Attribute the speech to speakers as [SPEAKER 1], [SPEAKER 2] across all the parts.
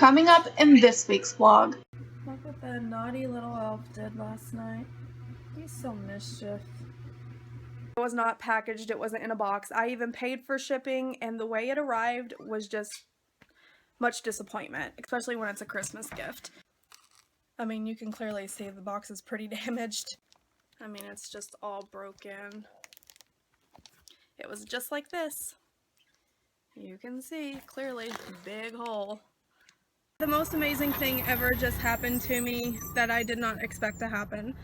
[SPEAKER 1] Coming up in this week's vlog.
[SPEAKER 2] Look what the naughty little elf did last night. He's so mischief. It was not packaged, it wasn't in a box. I even paid for shipping, and the way it arrived was just much disappointment, especially when it's a Christmas gift. I mean, you can clearly see the box is pretty damaged. I mean, it's just all broken. It was just like this. You can see clearly, big hole. The most amazing thing ever just happened to me that I did not expect to happen.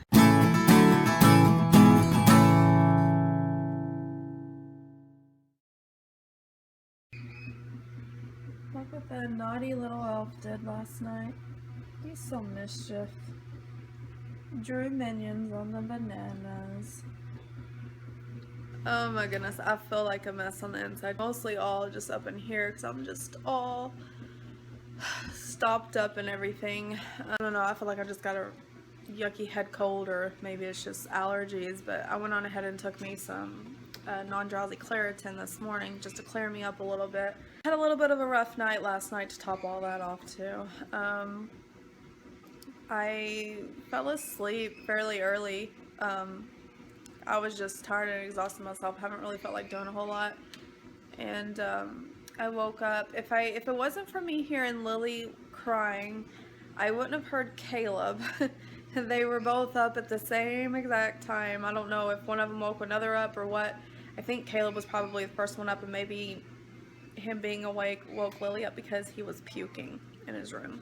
[SPEAKER 2] Look what the naughty little elf did last night. He's so mischief. Drew minions on the bananas. Oh my goodness, I feel like a mess on the inside. Mostly all just up in here because I'm just all stopped up and everything. I don't know, I feel like I just got a yucky head cold, or maybe it's just allergies, but I went on ahead and took me some non-drowsy Claritin this morning just to clear me up a little bit. Had a little bit of a rough night last night to top all that off too. I fell asleep fairly early. I was just tired and exhausted myself. Haven't really felt like doing a whole lot. And I woke up. If it wasn't for me hearing Lily crying, I wouldn't have heard Caleb. They were both up at the same exact time. I don't know if one of them woke another up or what. I think Caleb was probably the first one up, and maybe him being awake woke Lily up because he was puking in his room.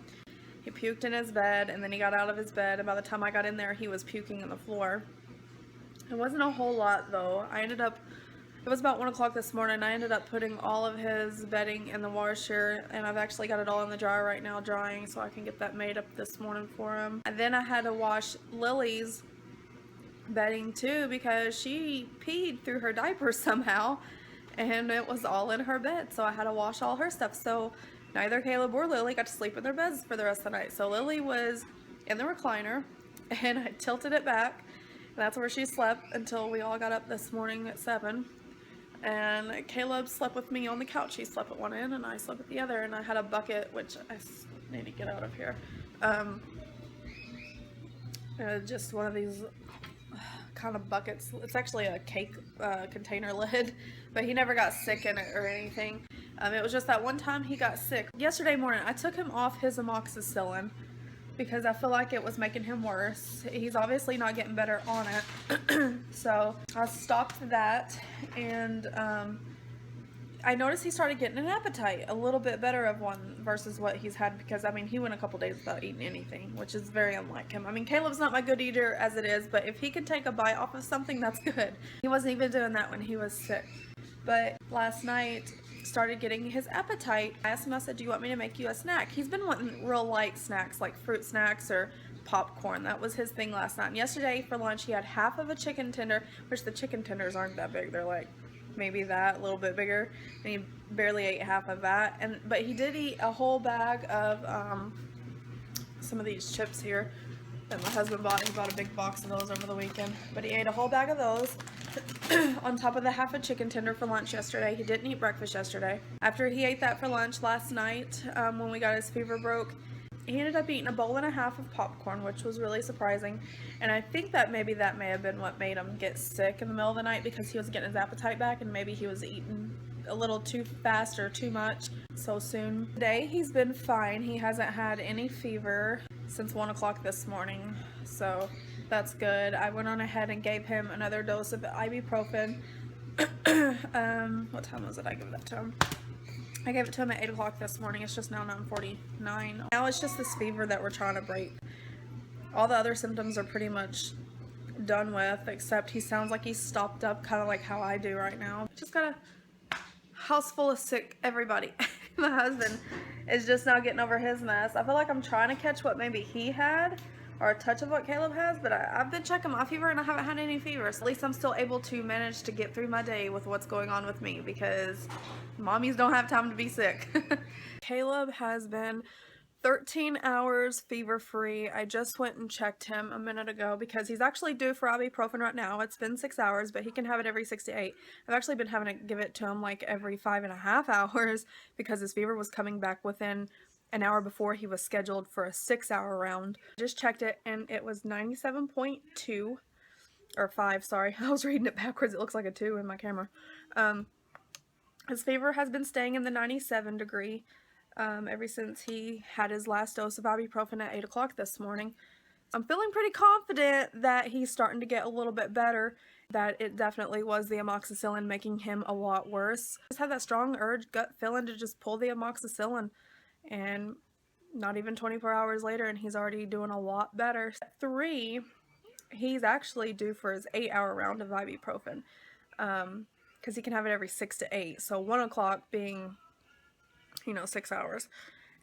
[SPEAKER 2] He puked in his bed, and then he got out of his bed, and by the time I got in there, he was puking on the floor. It wasn't a whole lot, though. It was about 1 o'clock this morning. I ended up putting all of his bedding in the washer, and I've actually got it all in the dryer right now drying, so I can get that made up this morning for him. And then I had to wash Lily's bedding too, because she peed through her diaper somehow, and it was all in her bed, so I had to wash all her stuff. So neither Caleb or Lily got to sleep in their beds for the rest of the night. So Lily was in the recliner, and I tilted it back, and that's where she slept until we all got up this morning at 7. And Caleb slept with me on the couch. He slept at one end and I slept at the other, and I had a bucket, which I need to get out of here. Just one of these kind of buckets. It's actually a cake container lid, but he never got sick in it or anything. It was just that one time he got sick. Yesterday morning I took him off his amoxicillin because I feel like it was making him worse. He's obviously not getting better on it. So I stopped that, and I noticed he started getting an appetite, a little bit better of one versus what he's had, because I mean he went a couple days without eating anything, which is very unlike him. I mean, Caleb's not my good eater as it is, but if he can take a bite off of something, that's good. He wasn't even doing that when he was sick. But last night started getting his appetite. I asked him, I said, do you want me to make you a snack? He's been wanting real light snacks like fruit snacks or popcorn. That was his thing last night. And yesterday for lunch he had half of a chicken tender, which the chicken tenders aren't that big. They're like maybe that, a little bit bigger, and he barely ate half of that. But he did eat a whole bag of some of these chips here that my husband bought. He bought a big box of those over the weekend, but he ate a whole bag of those on top of the half a chicken tender for lunch yesterday. He didn't eat breakfast yesterday. After he ate that for lunch last night, when we got his fever broke, he ended up eating a bowl and a half of popcorn, which was really surprising. And I think that maybe that may have been what made him get sick in the middle of the night, because he was getting his appetite back, and maybe he was eating a little too fast or too much so soon. Today he's been fine. He hasn't had any fever since 1 o'clock this morning, so that's good. I went on ahead and gave him another dose of ibuprofen. What time was it I gave that to him? I gave it to him at 8 o'clock this morning. It's just now 9:49. Now it's just this fever that we're trying to break. All the other symptoms are pretty much done with, except he sounds like he's stopped up, kind of like how I do right now. Just got a house full of sick everybody. My husband is just now getting over his mess. I feel like I'm trying to catch what maybe he had, or a touch of what Caleb has, but I've been checking my fever and I haven't had any fever. So at least I'm still able to manage to get through my day with what's going on with me, because mommies don't have time to be sick. Caleb has been 13 hours fever free. I just went and checked him a minute ago because he's actually due for ibuprofen right now. It's been 6 hours, but he can have it every 6 to 8. I've actually been having to give it to him like every 5.5 hours because his fever was coming back within an hour before he was scheduled for a 6-hour round. Just checked it and it was 97.2 or 5, sorry. I was reading it backwards. It looks like a 2 in my camera. His fever has been staying in the 97 degree ever since he had his last dose of ibuprofen at 8 o'clock this morning. I'm feeling pretty confident that he's starting to get a little bit better, that it definitely was the amoxicillin making him a lot worse. I just had that strong gut feeling to just pull the amoxicillin, and not even 24 hours later and he's already doing a lot better. At 3, he's actually due for his 8-hour round of ibuprofen, because he can have it every 6 to 8, so 1 o'clock being, 6 hours.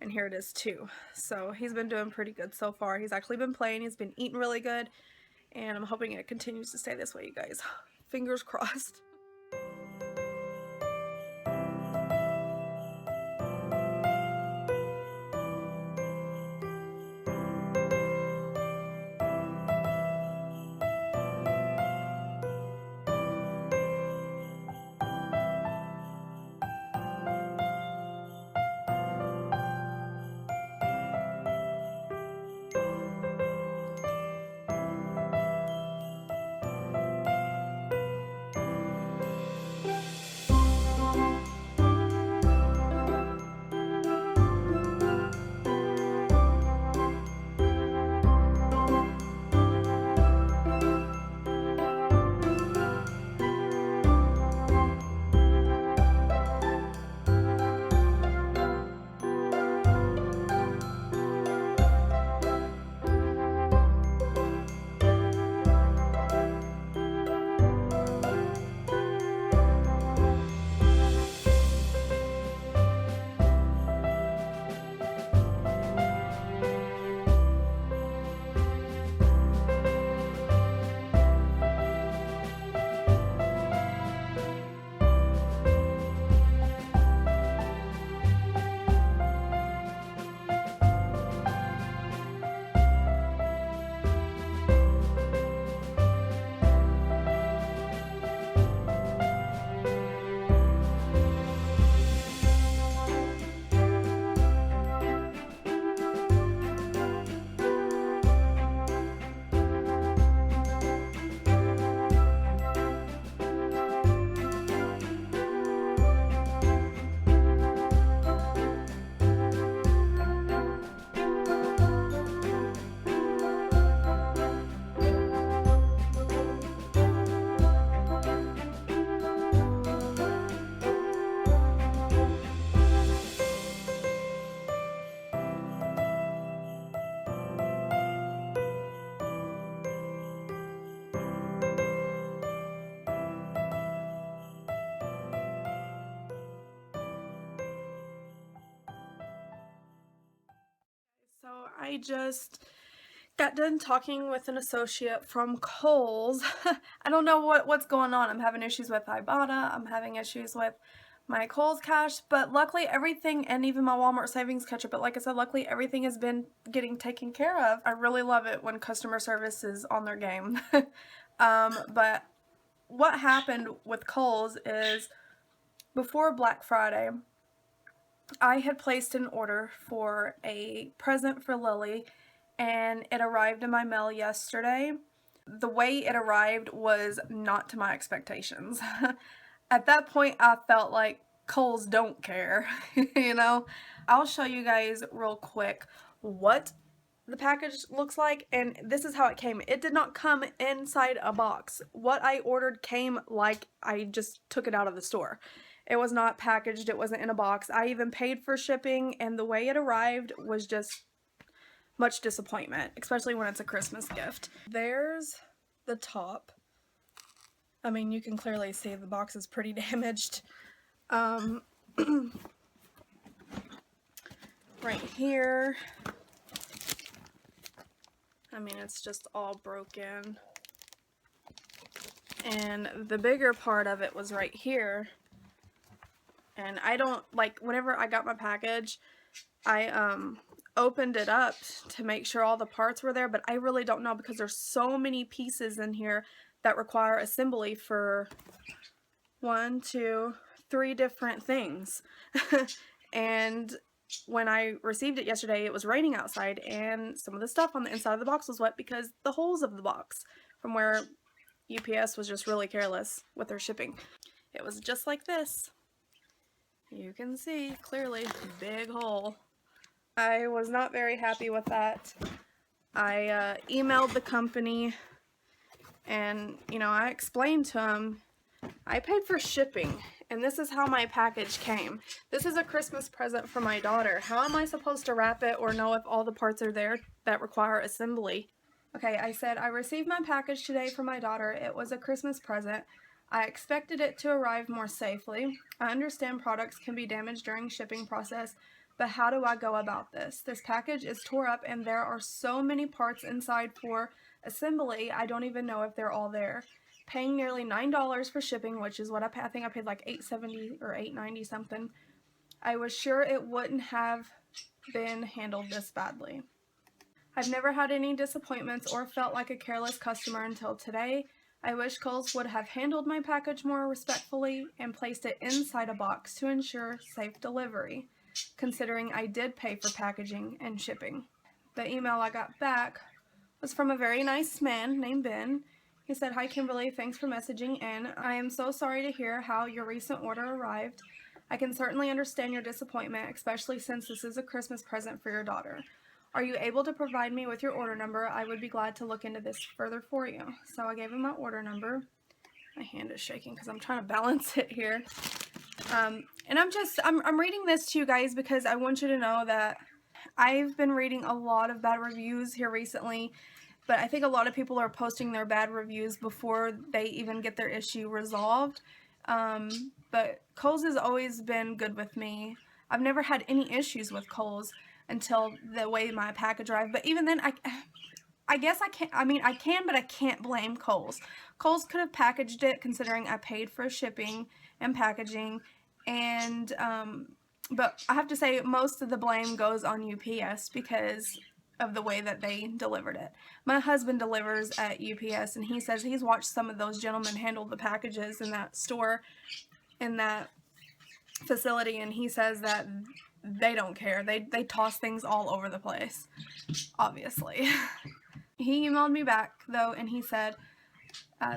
[SPEAKER 2] And here it is 2. So he's been doing pretty good so far. He's actually been playing. He's been eating really good. And I'm hoping it continues to stay this way, you guys. Fingers crossed. So I just got done talking with an associate from Kohl's. I don't know what's going on. I'm having issues with Ibotta. I'm having issues with my Kohl's cash, but luckily everything, and even my Walmart savings catch up, but like I said, luckily everything has been getting taken care of. I really love it when customer service is on their game. But what happened with Kohl's is before Black Friday, I had placed an order for a present for Lily, and it arrived in my mail yesterday. The way it arrived was not to my expectations. At that point, I felt like Kohl's don't care, I'll show you guys real quick what the package looks like, and this is how it came. It did not come inside a box. What I ordered came like I just took it out of the store. It was not packaged. It wasn't in a box. I even paid for shipping, and the way it arrived was just much disappointment, especially when it's a Christmas gift. There's the top. I mean, you can clearly see the box is pretty damaged. Right here, I mean, it's just all broken. And the bigger part of it was right here. And I don't, whenever I got my package, I opened it up to make sure all the parts were there, but I really don't know because there's so many pieces in here that require assembly for 1, 2, 3 different things. And when I received it yesterday, it was raining outside, and some of the stuff on the inside of the box was wet because the holes of the box from where UPS was just really careless with their shipping. It was just like this. You can see clearly, big hole. I was not very happy with that. I emailed the company, and I explained to them I paid for shipping, and this is how my package came. This is a Christmas present for my daughter. How am I supposed to wrap it or know if all the parts are there that require assembly? Okay, I said I received my package today for my daughter. It was a Christmas present. I expected it to arrive more safely. I understand products can be damaged during shipping process, but how do I go about this? This package is tore up and there are so many parts inside for assembly, I don't even know if they're all there. Paying nearly $9 for shipping, which is what I paid. I think I paid like $8.70 or $8.90 something. I was sure it wouldn't have been handled this badly. I've never had any disappointments or felt like a careless customer until today. I wish Kohl's would have handled my package more respectfully and placed it inside a box to ensure safe delivery, considering I did pay for packaging and shipping. The email I got back was from a very nice man named Ben. He said, "Hi Kimberly, thanks for messaging in. I am so sorry to hear how your recent order arrived. I can certainly understand your disappointment, especially since this is a Christmas present for your daughter. Are you able to provide me with your order number? I would be glad to look into this further for you." So I gave him my order number. My hand is shaking because I'm trying to balance it here. And I'm reading this to you guys because I want you to know that I've been reading a lot of bad reviews here recently, but I think a lot of people are posting their bad reviews before they even get their issue resolved. But Kohl's has always been good with me. I've never had any issues with Kohl's until the way my package arrived. But even then, I guess I can't, I can, but I can't blame Kohl's. Kohl's could have packaged it considering I paid for shipping and packaging. And, but I have to say most of the blame goes on UPS because of the way that they delivered it. My husband delivers at UPS, and he says he's watched some of those gentlemen handle the packages in that store, in that facility, and he says that they don't care. They toss things all over the place, obviously. He emailed me back, though, and he said,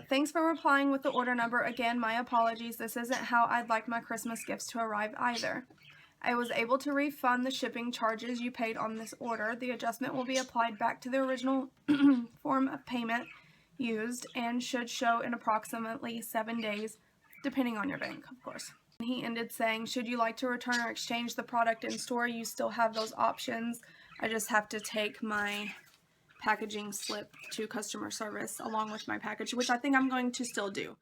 [SPEAKER 2] "Thanks for replying with the order number. Again, my apologies. This isn't how I'd like my Christmas gifts to arrive either. I was able to refund the shipping charges you paid on this order. The adjustment will be applied back to the original form of payment used and should show in approximately 7 days, depending on your bank, of course." He ended saying, "Should you like to return or exchange the product in store, you still have those options. I just have to take my packaging slip to customer service along with my package," which I think I'm going to still do.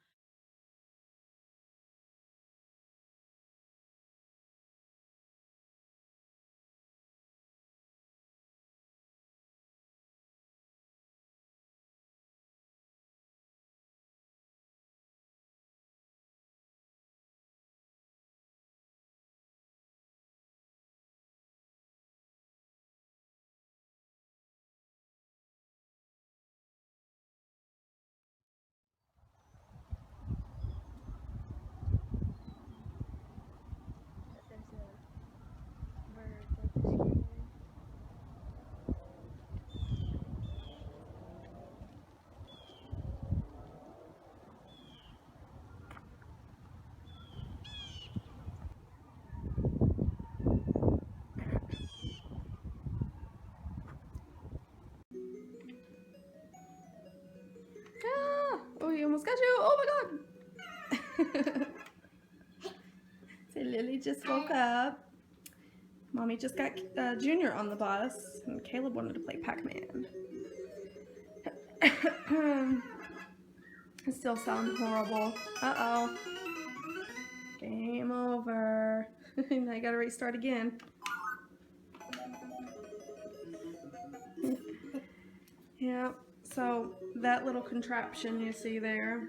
[SPEAKER 2] Ah! Oh, you almost got you. Oh my god. So Lily just woke up. Mommy just got Junior on the bus, and Caleb wanted to play Pac-Man. It still sounds horrible. Uh-oh. Game over. Now I gotta restart again. Yeah, so that little contraption you see there,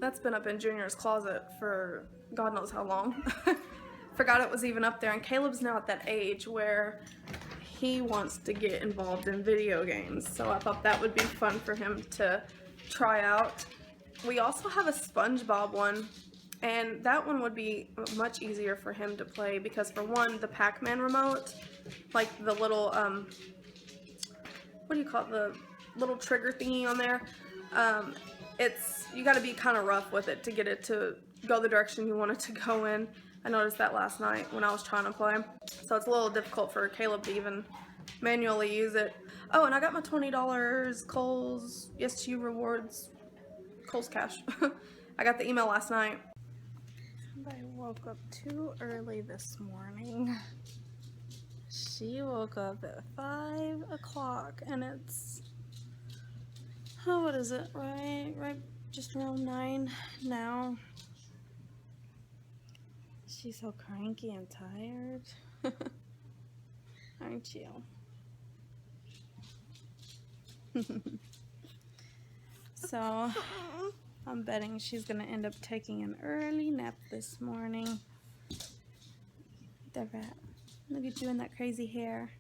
[SPEAKER 2] that's been up in Junior's closet for God knows how long. Forgot it was even up there, and Caleb's now at that age where he wants to get involved in video games, so I thought that would be fun for him to try out. We also have a SpongeBob one. And that one would be much easier for him to play because, for one, the Pac-Man remote, like the little, what do you call it, the little trigger thingy on there, you gotta be kind of rough with it to get it to go the direction you want it to go in. I noticed that last night when I was trying to play. So it's a little difficult for Caleb to even manually use it. Oh, and I got my $20 Kohl's Yes to You rewards, Kohl's cash. I got the email last night. I woke up too early this morning. She woke up at 5 o'clock and it's, oh, what is it, right just around 9 now. She's so cranky and tired. Aren't you? So, I'm betting she's gonna end up taking an early nap this morning. The rat. Look at you in that crazy hair.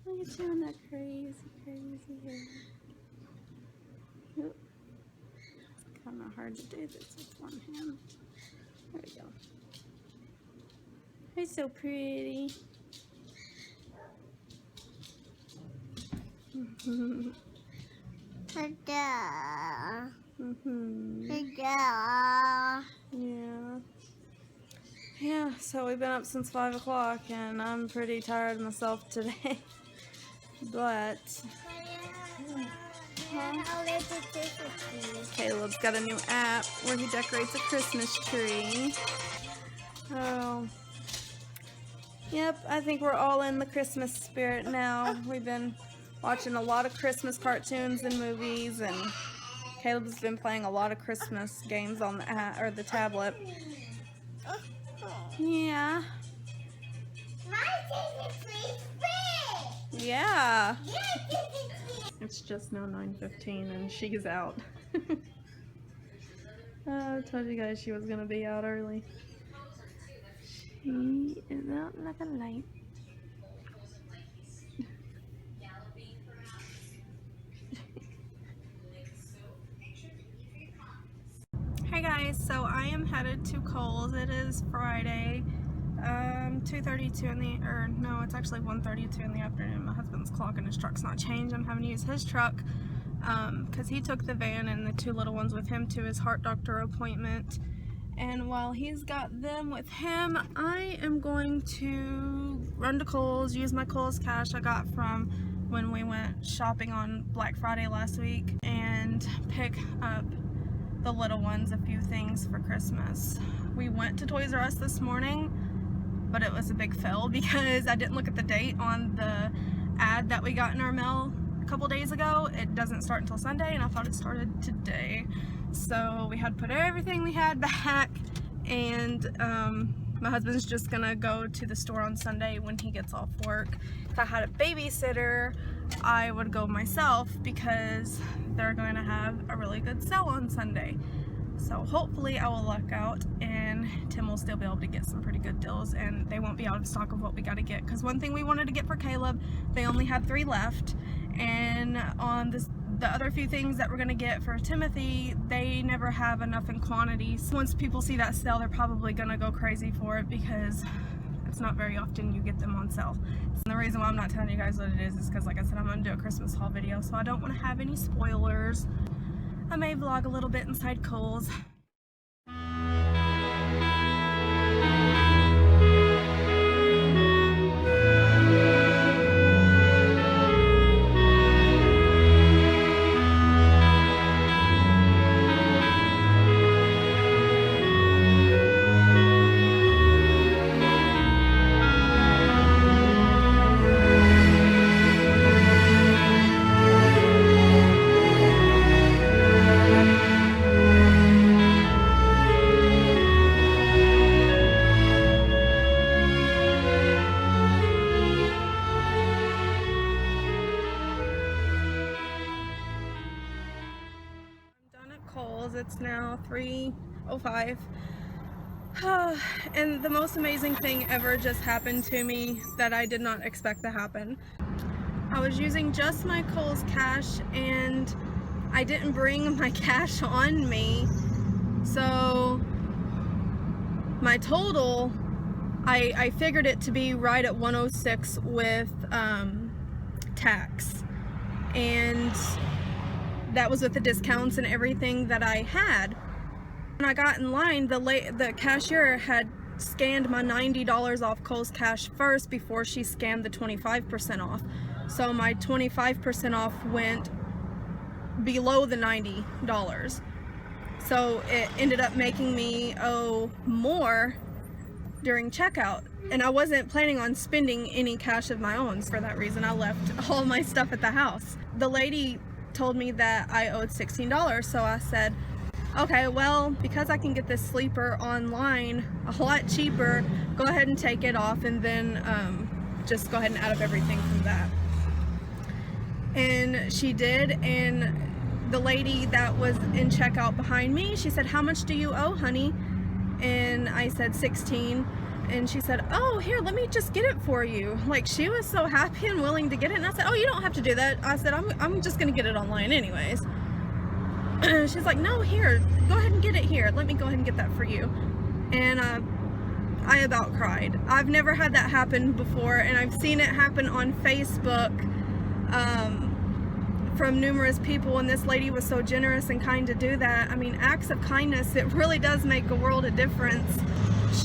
[SPEAKER 2] Look at you in that crazy hair. Oop. It's kind of hard to do this with one hand. There we go. You're so pretty. Yeah, so we've been up since 5 o'clock and I'm pretty tired myself today. But Caleb's got a new app where he decorates a Christmas tree. Oh. Yep, I think we're all in the Christmas spirit now. We've been watching a lot of Christmas cartoons and movies, and Caleb's been playing a lot of Christmas games on the tablet. Yeah. Yeah. It's just now 9:15 and she's out. I told you guys she was gonna be out early. She is out like a light. Hey guys, so I am headed to Kohl's. It is Friday, 2:32 in the, or no, it's actually 1:32 in the afternoon. My husband's clock and his truck's not changed. I'm having to use his truck because he took the van and the 2 little ones with him to his heart doctor appointment. And while he's got them with him, I am going to run to Kohl's, use my Kohl's cash I got from when we went shopping on Black Friday last week, and pick up the little ones a few things for Christmas. We went to Toys R Us this morning, but it was a big fail because I didn't look at the date on the ad that we got in our mail a couple days ago. It doesn't start until Sunday, and I thought it started today. So we had to put everything we had back, and my husband's just gonna go to the store on Sunday when he gets off work. If I had a babysitter, I would go myself because they're going to have a really good sale on Sunday. So hopefully I will luck out and Tim will still be able to get some pretty good deals and they won't be out of stock of what we got to get. Because one thing we wanted to get for Caleb, they only had 3 left. And on the other few things that we're going to get for Timothy, they never have enough in quantities. Once people see that sale, they're probably going to go crazy for it because it's not very often you get them on sale. And the reason why I'm not telling you guys what it is because, like I said, I'm going to do a Christmas haul video, so I don't want to have any spoilers. I may vlog a little bit inside Kohl's. It's now 3:05 and the most amazing thing ever just happened to me that I did not expect to happen. I was using just my Kohl's cash and I didn't bring my cash on me, so my total, I figured it to be right at 106 with tax, and that was with the discounts and everything that I had. When I got in line, the cashier had scanned my $90 off Kohl's Cash first before she scanned the 25% off. So my 25% off went below the $90. So it ended up making me owe more during checkout. And I wasn't planning on spending any cash of my own. For that reason, I left all my stuff at the house. The lady told me that I owed $16, so I said, okay, well, because I can get this sleeper online a lot cheaper, go ahead and take it off, and then just go ahead and add up everything from that. And she did, and the lady that was in checkout behind me, she said, how much do you owe, honey? And I said 16, and she said, oh, here, let me just get it for you. Like, she was so happy and willing to get it, and I said, oh, you don't have to do that. I said, I'm just gonna get it online anyways. She's like, no, here, go ahead and get it here. Let me go ahead and get that for you. And I about cried. I've never had that happen before, and I've seen it happen on Facebook from numerous people, and this lady was so generous and kind to do that. I mean, acts of kindness, it really does make a world of difference.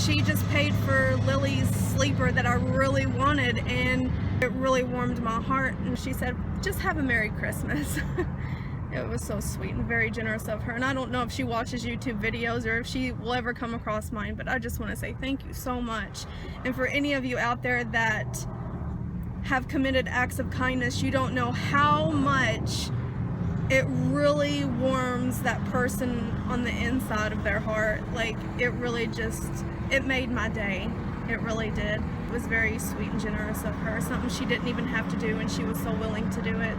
[SPEAKER 2] She just paid for Lily's sleeper that I really wanted, and it really warmed my heart. And she said, just have a Merry Christmas. It was so sweet and very generous of her, and I don't know if she watches YouTube videos or if she will ever come across mine, but I just want to say thank you so much. And for any of you out there that have committed acts of kindness, you don't know how much it really warms that person on the inside of their heart. Like, it really just, it made my day. It really did. It was very sweet and generous of her, something she didn't even have to do, and she was so willing to do it.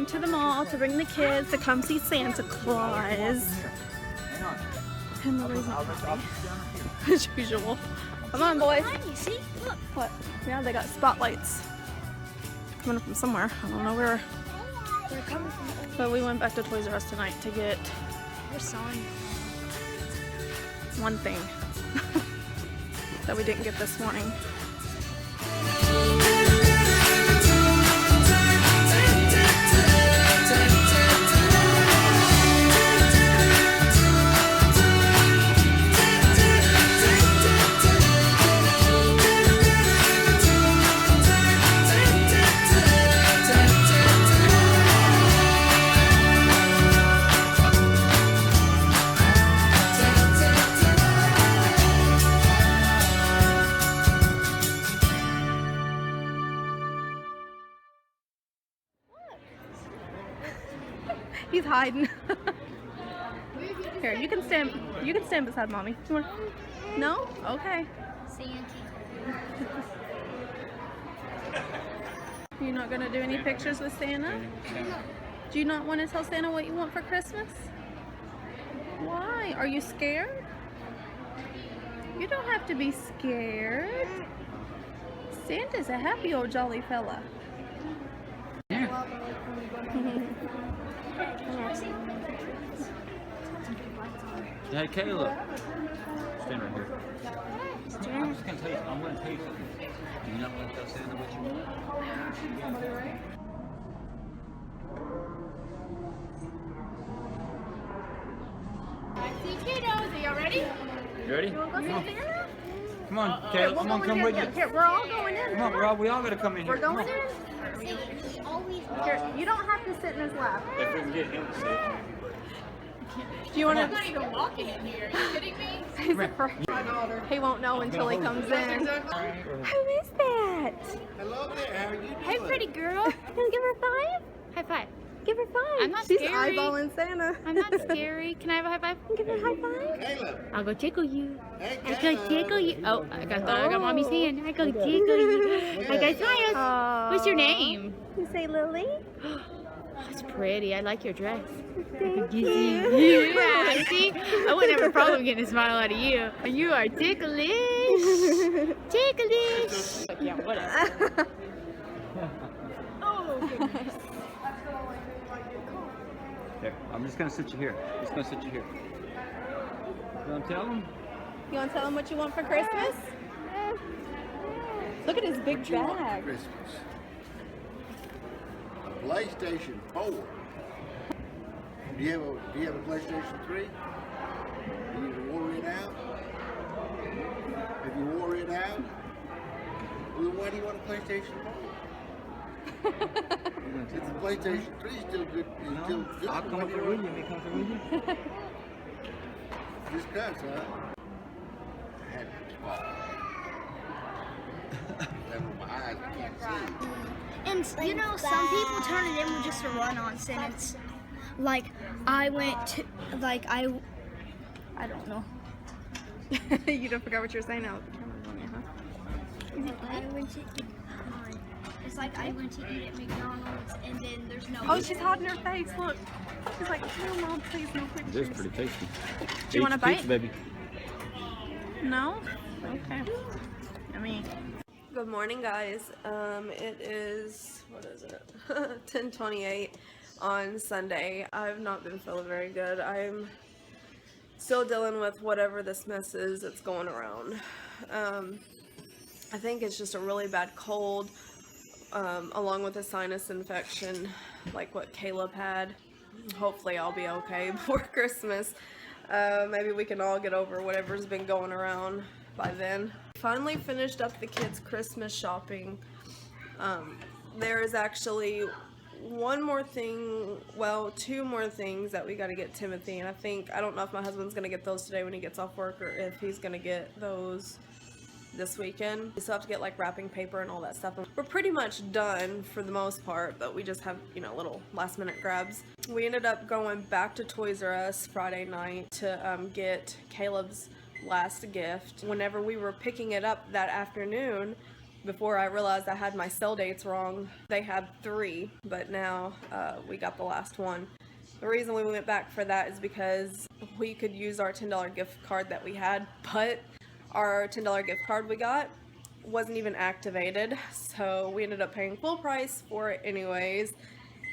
[SPEAKER 2] To the mall to bring the kids to come see Santa Claus. And the reason as usual. Come on, boys.
[SPEAKER 3] See? Look.
[SPEAKER 2] What? Yeah, they got spotlights coming from somewhere. I don't know where.
[SPEAKER 3] They're coming from
[SPEAKER 2] But we went back to Toys R Us tonight to get
[SPEAKER 3] We're selling.
[SPEAKER 2] one thing that we didn't get this morning. He's hiding. Here, you can stand beside mommy. You want? No? Okay.
[SPEAKER 3] Santa.
[SPEAKER 2] You're not gonna do any pictures with Santa? Do you not want to tell Santa what you want for Christmas? Why? Are you scared? You don't have to be scared. Santa's a happy old jolly fella.
[SPEAKER 4] Hey, Caleb. Stand right here. I'm just going to tell you, I'm going to tell you something. Do you not want to tell Santa what you want?
[SPEAKER 3] Are y'all ready?
[SPEAKER 4] You ready? Come on, Caleb. I'm going to come with you.
[SPEAKER 2] Here, we're all going in.
[SPEAKER 4] Come on, Rob. We all got to come in here.
[SPEAKER 2] We're going
[SPEAKER 4] Come
[SPEAKER 2] in.
[SPEAKER 3] He always
[SPEAKER 2] Here, you don't have to sit in his lap.
[SPEAKER 4] on. If we can get him to sit.
[SPEAKER 2] Do you want
[SPEAKER 3] I'm
[SPEAKER 2] to?
[SPEAKER 3] not even walking in here. Are you kidding me?
[SPEAKER 2] He's afraid. He won't know until he comes in. Who is that?
[SPEAKER 5] Hello there, how are you doing?
[SPEAKER 3] Hey, pretty girl.
[SPEAKER 2] Can you give her a 5?
[SPEAKER 3] High five.
[SPEAKER 2] Give her 5.
[SPEAKER 3] I'm not
[SPEAKER 2] She's
[SPEAKER 3] scary.
[SPEAKER 2] eyeballing Santa.
[SPEAKER 3] I'm not scary. Can I have a high five?
[SPEAKER 2] Give her a high 5.
[SPEAKER 5] Caleb.
[SPEAKER 3] I'll go tickle you.
[SPEAKER 5] Hey,
[SPEAKER 3] I
[SPEAKER 5] Caleb.
[SPEAKER 3] go tickle you. Oh, I got mommy's hand. I go tickle you. I go smile. What's your name?
[SPEAKER 2] You say Lily?
[SPEAKER 3] Oh, it's pretty. I like your dress.
[SPEAKER 2] Thank you.
[SPEAKER 3] Yeah, see? I wouldn't have a problem getting a smile out of you. You are ticklish. Ticklish. Yeah, whatever. Oh, goodness.
[SPEAKER 4] There, I'm just gonna sit you here. Just gonna sit you here. You wanna tell them?
[SPEAKER 2] You want to tell him what you want for Christmas? Look at his big
[SPEAKER 5] What you want for
[SPEAKER 2] bag.
[SPEAKER 5] Christmas? A PlayStation 4. Do you have a PlayStation 3? Do you wore it out? Have you wore it out? Well, then why do you want a PlayStation 4? If the PlayStation 3 is still good, it's still good.
[SPEAKER 4] I'll come
[SPEAKER 5] Why
[SPEAKER 4] up
[SPEAKER 5] do
[SPEAKER 4] there
[SPEAKER 5] you
[SPEAKER 4] with
[SPEAKER 5] want-
[SPEAKER 4] you. May come up there with you.
[SPEAKER 5] Just cause, huh? I had to small. Then with my eyes, I can't see.
[SPEAKER 6] And you know, some people turn it in with just a run-on sentence. Like, I went to, like, I don't know.
[SPEAKER 2] You don't forget what you're saying now.
[SPEAKER 6] I went to eat. It's like I went to eat at McDonald's, and then there's no.
[SPEAKER 2] Oh, she's hiding her face. Look. She's like, no, Mom, please, no
[SPEAKER 4] It
[SPEAKER 2] pictures.
[SPEAKER 4] is pretty tasty.
[SPEAKER 2] Do you want a
[SPEAKER 4] Eat the pizza,
[SPEAKER 2] bite?
[SPEAKER 4] baby?
[SPEAKER 2] No? Okay. Yummy. Good morning, guys. It is, what is it? 10:28 on Sunday. I've not been feeling very good. I'm still dealing with whatever this mess is that's going around. I think it's just a really bad cold, along with a sinus infection, like what Caleb had. Hopefully I'll be okay before Christmas. Maybe we can all get over whatever's been going around by then. Finally finished up the kids' Christmas shopping. There is actually one more thing, well, 2 more things that we got to get Timothy, and I don't know if my husband's going to get those today when he gets off work or if he's going to get those this weekend. We still have to get like wrapping paper and all that stuff. We're pretty much done for the most part, but we just have, you know, little last minute grabs. We ended up going back to Toys R Us Friday night to get Caleb's last gift. Whenever we were picking it up that afternoon, before I realized I had my sell dates wrong, they had 3, but now we got the last one. The reason we went back for that is because we could use our $10 gift card that we had, but our $10 gift card we got wasn't even activated, so we ended up paying full price for it anyways.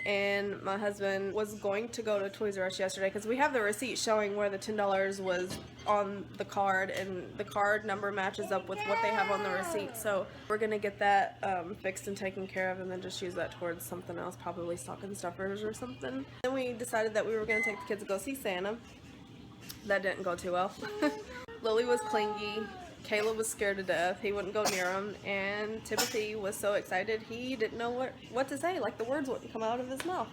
[SPEAKER 2] And my husband was going to go to Toys R Us yesterday because we have the receipt showing where the $10 was on the card, and the card number matches up with what they have on the receipt. So we're gonna get that fixed and taken care of, and then just use that towards something else, probably stocking stuffers or something. Then we decided that we were gonna take the kids to go see Santa. That didn't go too well. Lily was clingy, Caleb was scared to death, he wouldn't go near him, and Timothy was so excited he didn't know what to say, like the words wouldn't come out of his mouth.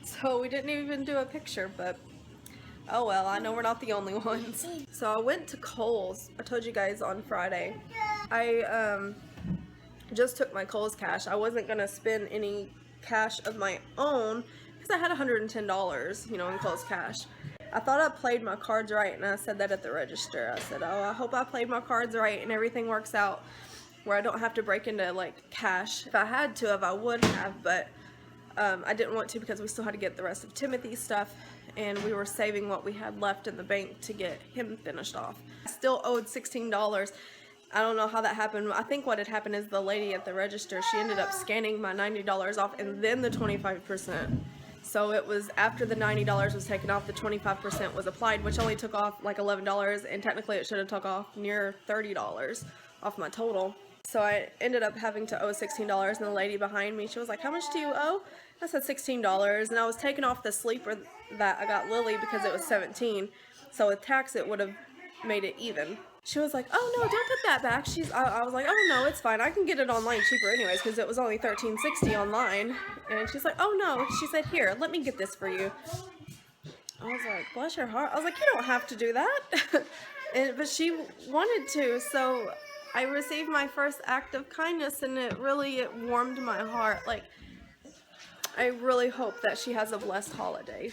[SPEAKER 2] So we didn't even do a picture, but oh well, I know we're not the only ones. So I went to Kohl's, I told you guys on Friday. I just took my Kohl's cash. I wasn't gonna spend any cash of my own because I had $110, you know, in Kohl's cash. I thought I played my cards right, and I said that at the register. I said, oh, I hope I played my cards right and everything works out where I don't have to break into like cash. If I had to have, I would have, but I didn't want to because we still had to get the rest of Timothy's stuff, and we were saving what we had left in the bank to get him finished off. I still owed $16. I don't know how that happened. I think what had happened is the lady at the register, she ended up scanning my $90 off and then the 25%. So it was after the $90 was taken off, the 25% was applied, which only took off like $11, and technically it should have took off near $30 off my total. So I ended up having to owe $16, and the lady behind me, she was like, how much do you owe? I said $16, and I was taking off the sleeper that I got Lily because it was $17. So with tax, it would have made it even. She was like, oh no, don't put that back. I was like, oh no, it's fine. I can get it online cheaper anyways because it was only $13.60 online. And she's like, oh no. She said, here, let me get this for you. I was like, bless your heart. I was like, you don't have to do that. But she wanted to, so I received my first act of kindness, and it warmed my heart. Like, I really hope that she has a blessed holiday,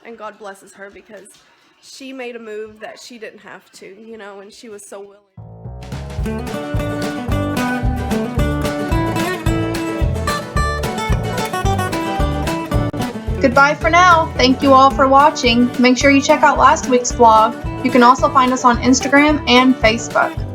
[SPEAKER 2] and God blesses her, because she made a move that she didn't have to, you know, and she was so willing.
[SPEAKER 1] Goodbye for now. Thank you all for watching. Make sure you check out last week's vlog. You can also find us on Instagram and Facebook.